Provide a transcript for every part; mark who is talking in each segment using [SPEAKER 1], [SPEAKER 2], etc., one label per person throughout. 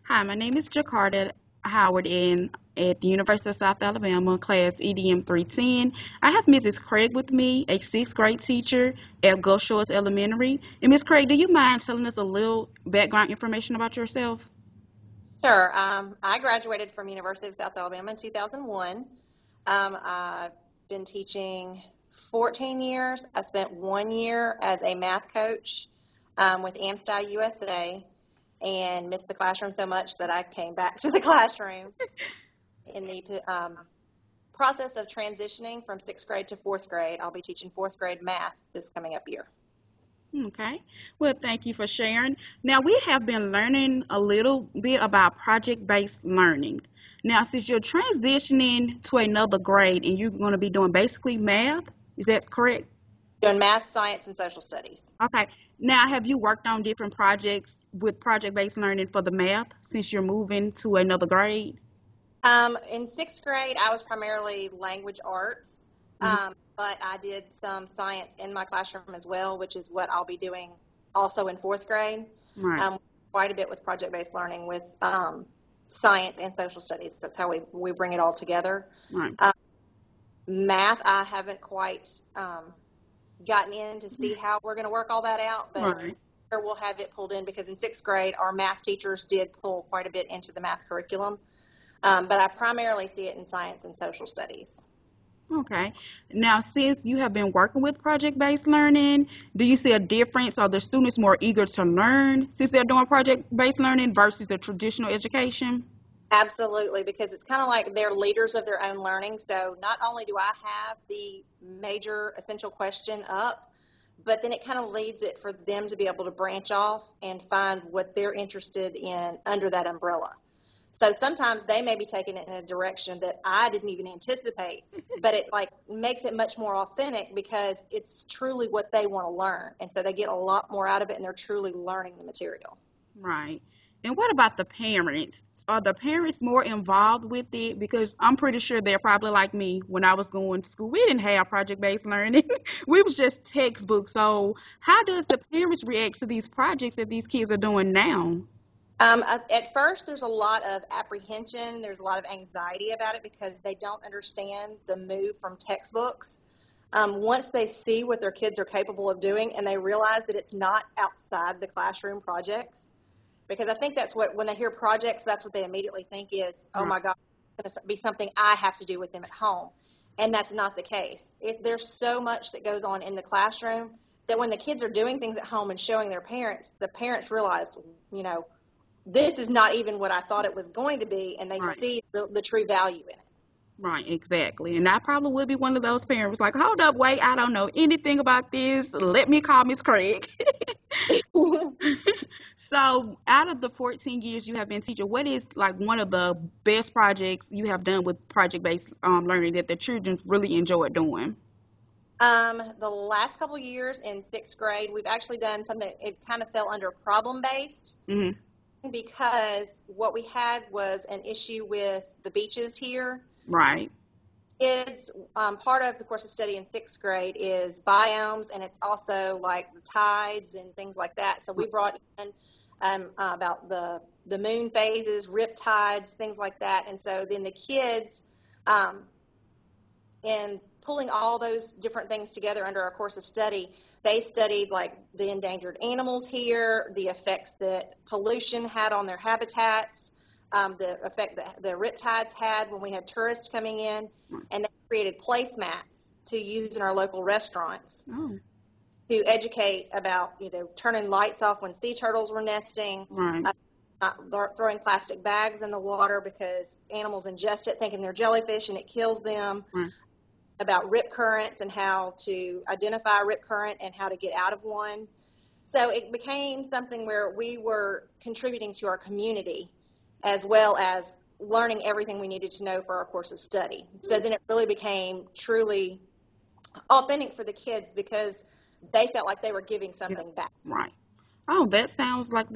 [SPEAKER 1] Hi, my name is Jakarta Howard and at the University of South Alabama, class EDM 310. I have Mrs. Craig with me, a sixth grade teacher at Gulf Shores Elementary. And Ms. Craig, do you mind telling us a little background information about yourself?
[SPEAKER 2] Sure. I graduated from University of South Alabama in 2001. I've been teaching 14 years. I spent 1 year as a math coach with AmSty USA and missed the classroom so much that I came back to the classroom in the process of transitioning from sixth grade to fourth grade. I'll be teaching fourth grade math this coming up year.
[SPEAKER 1] Okay. Well, thank you for sharing. Now, we have been learning a little bit about project-based learning. Now, since you're transitioning to another grade and you're going to be doing basically math, is that correct?
[SPEAKER 2] Doing math, science, and social studies.
[SPEAKER 1] Okay. Now, have you worked on different projects with project-based learning for the math since you're moving to another grade?
[SPEAKER 2] In sixth grade, I was primarily language arts,
[SPEAKER 1] Mhm.
[SPEAKER 2] but I did some science in my classroom as well, which is what I'll be doing also in fourth grade.
[SPEAKER 1] Right,
[SPEAKER 2] Um, Quite a bit with project-based learning with science and social studies. That's how we bring it all together.
[SPEAKER 1] right,
[SPEAKER 2] Um, Math, I haven't quite gotten in to see how we're going to work all that out, but
[SPEAKER 1] right.
[SPEAKER 2] we'll have it pulled in because in sixth grade, our math teachers did pull quite a bit into the math curriculum. But I primarily see it in science and social studies.
[SPEAKER 1] Okay. Now, since you have been working with project-based learning, do you see a difference? Are the students more eager to learn since they're doing project-based learning versus the traditional education?
[SPEAKER 2] Absolutely, because it's kind of like they're leaders of their own learning. So not only do I have the major essential question up, but then it kind of leads it for them to be able to branch off and find what they're interested in under that umbrella. So sometimes they may be taking it in a direction that I didn't even anticipate, but it like makes it much more authentic because it's truly what they want to learn. And so they get a lot more out of it and they're truly learning the material.
[SPEAKER 1] Right. And what about the parents? Are the parents more involved with it? Because I'm pretty sure they're probably like me when I was going to school. We didn't have project-based learning. We was just textbooks. So how does the parents react to these projects that these kids are doing now?
[SPEAKER 2] At first, there's a lot of apprehension. There's a lot of anxiety about it because they don't understand the move from textbooks. Once they see what their kids are capable of doing and they realize that it's not outside the classroom projects, because I think that's what, when they hear projects, that's what they immediately think is, oh
[SPEAKER 1] Right.
[SPEAKER 2] my God, it's going to be something I have to do with them at home. And that's not the case. There's so much that goes on in the classroom that when the kids are doing things at home and showing their parents, the parents realize, you know, this is not even what I thought it was going to be, and they
[SPEAKER 1] Right.
[SPEAKER 2] see the true value in
[SPEAKER 1] Right, exactly. And I probably would be one of those parents like, hold up, wait, I don't know anything about this. Let me call Miss Craig.
[SPEAKER 2] it.
[SPEAKER 1] So, out of the 14 years you have been teaching, what is like one of the best projects you have done with project-based learning that the children really enjoyed doing?
[SPEAKER 2] The last couple years in sixth grade, we've actually done something, it kind of fell under problem based
[SPEAKER 1] Hmm.
[SPEAKER 2] because what we had was an issue with the beaches here.
[SPEAKER 1] Right.
[SPEAKER 2] It's part of the course of study in sixth grade is biomes, and it's also like the tides and things like that. So we brought in about the moon phases, rip tides, things like that. And so then the kids, um, in pulling all those different things together under our course of study, they studied like the endangered animals here, the effects that pollution had on their habitats, the effect that the riptides had when we had tourists coming in, and they created placemats to use in our local restaurants
[SPEAKER 1] Oh,
[SPEAKER 2] to educate about, turning lights off when sea turtles were nesting,
[SPEAKER 1] right.
[SPEAKER 2] uh, not throwing plastic bags in the water because animals ingest it thinking they're jellyfish and it kills them,
[SPEAKER 1] Right.
[SPEAKER 2] about rip currents and how to identify a rip current and how to get out of one. So it became something where we were contributing to our community as well as learning everything we needed to know for our course of study. So then it really became truly authentic for the kids because they felt like they were giving
[SPEAKER 1] Yeah.
[SPEAKER 2] something back.
[SPEAKER 1] Right. Oh, that sounds like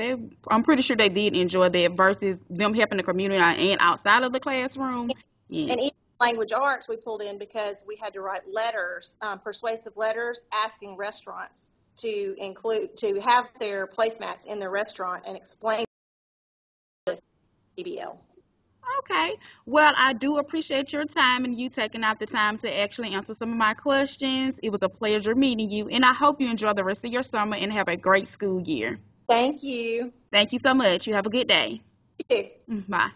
[SPEAKER 1] I'm pretty sure they did enjoy that versus them helping the community and outside of the classroom. Yeah.
[SPEAKER 2] And even language arts we pulled in because we had to write letters, persuasive letters, asking restaurants to have their placemats in their restaurant and explain this. PBL.
[SPEAKER 1] Okay. Well, I do appreciate your time and you taking out the time to actually answer some of my questions. It was a pleasure meeting you, and I hope you enjoy the rest of your summer and have a great school year.
[SPEAKER 2] Thank you.
[SPEAKER 1] Thank you so much. You have a good day.
[SPEAKER 2] You too.
[SPEAKER 1] Bye.